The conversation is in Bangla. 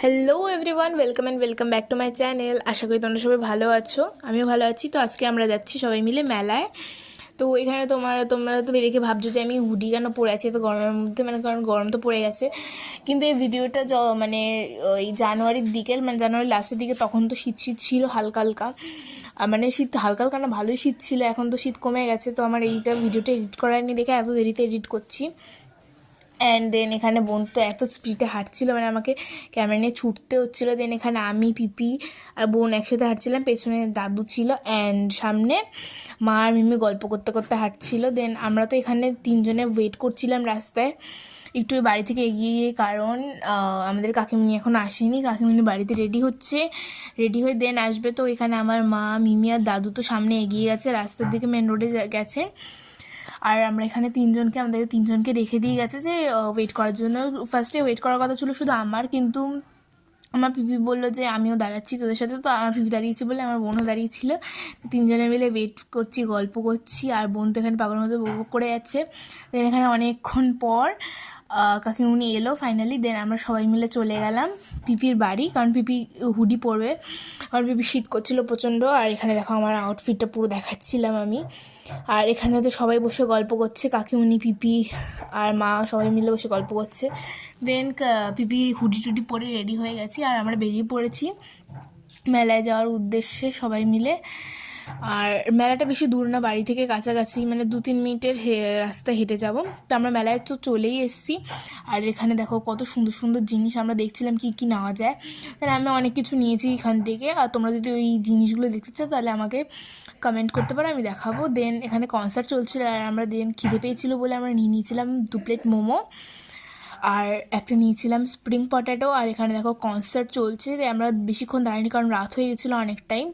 Hello everyone, welcome back to my channel. আশা করি তোমরা সবাই ভালো আছো, আমিও ভালো আছি। তো আজকে আমরা যাচ্ছি সবাই মিলে মেলায়। তো এখানে তোমরা তো দেখে ভাবছো যে আমি হুডি কেন পরে আছি তো গরমের মধ্যে, মানে কারণ গরম তো পড়ে গেছে। কিন্তু এই ভিডিওটা মানে ওই জানুয়ারির দিকে, মানে জানুয়ারির লাস্টের দিকে, তখন তো শীত শীত ছিল হালকা হালকা। মানে শীত হালকা হালকা না, ভালোই শীত ছিল। এখন তো শীত কমে গেছে। তো আমার ভিডিওটা এডিট করার নি দেখে এত দেরিতে এডিট করছি। অ্যান্ড দেন এখানে বোন তো এত স্পিডে হাঁটছিল, মানে আমাকে ক্যামেরা নিয়ে ছুটতে হচ্ছিলো। দেন এখানে আমি, পিপি আর বোন একসাথে হাঁটছিলাম, পেছনে দাদু ছিল, অ্যান্ড সামনে মা আর মিমি গল্প করতে করতে হাঁটছিল। দেন আমরা তো এখানে তিনজনে ওয়েট করছিলাম রাস্তায় একটু বাড়ি থেকে এগিয়ে গিয়ে, কারণ আমাদের কাকিমুনি এখন আসেনি। কাকিমুনি বাড়িতে রেডি হয়ে দেন আসবে। তো এখানে আমার মা, মিমি আর দাদু তো সামনে এগিয়ে গেছে, রাস্তার দিকে মেন রোডে গেছে। আর আমরা এখানে আমাদের তিনজনকে রেখে দিয়ে গেছে যে ওয়েট করার জন্য। ফার্স্টে ওয়েট করার কথা ছিল শুধু আমার, কিন্তু আমার পিপি বললো যে আমিও দাঁড়াচ্ছি তোদের সাথে। তো আমার পিপি দাঁড়িয়েছি বলে আমার বোনও দাঁড়িয়েছিল। তিনজনে মিলে ওয়েট করছি, গল্প করছি, আর বোন তো এখানে পাগলের মতো বক করে যাচ্ছে। দেন এখানে অনেকক্ষণ পর কাকিমুনি এলো ফাইনালি। দেন আমরা সবাই মিলে চলে গেলাম পিপির বাড়ি, কারণ পিপি হুডি পরবে, কারণ পিপি শীত করছিল প্রচণ্ড। আর এখানে দেখো আমার আউটফিটটা পুরো দেখাচ্ছিলাম আমি। আর এখানে তো সবাই বসে গল্প করছে, কাকিমুনি, পিপি আর মা সবাই মিলে বসে গল্প করছে। দেন পিপি হুডি টুডি পরে রেডি হয়ে গেছি, আর আমরা বেরিয়ে পড়েছি মেলায় যাওয়ার উদ্দেশ্যে সবাই মিলে। আর মেলাটা বেশি দূর না, বাড়ি থেকে কাছাকাছি, মানে 2-3 মিনিটের রাস্তা হেঁটে যাব। তো আমরা মেলায় তো চলেই এসেছি। আর এখানে দেখো কত সুন্দর সুন্দর জিনিস আমরা দেখছিলাম কী কী নেওয়া যায়। তাহলে আমি অনেক কিছু নিয়েছি এখান থেকে। আর তোমরা যদি ওই জিনিসগুলো দেখতে চাও তাহলে আমাকে কমেন্ট করতে পারো, আমি দেখাবো। দেন এখানে কনসার্ট চলছিল, আর আমরা খিদে পেয়েছিলো বলে আমরা নিয়েছিলাম 2 প্লেট মোমো, আর একটা নিয়েছিলাম স্প্রিং পটেটো। আর এখানে দেখো কনসার্ট চলছে, আমরা বেশিক্ষণ দাঁড়াইনি কারণ রাত হয়ে গেছিলো অনেক টাইম।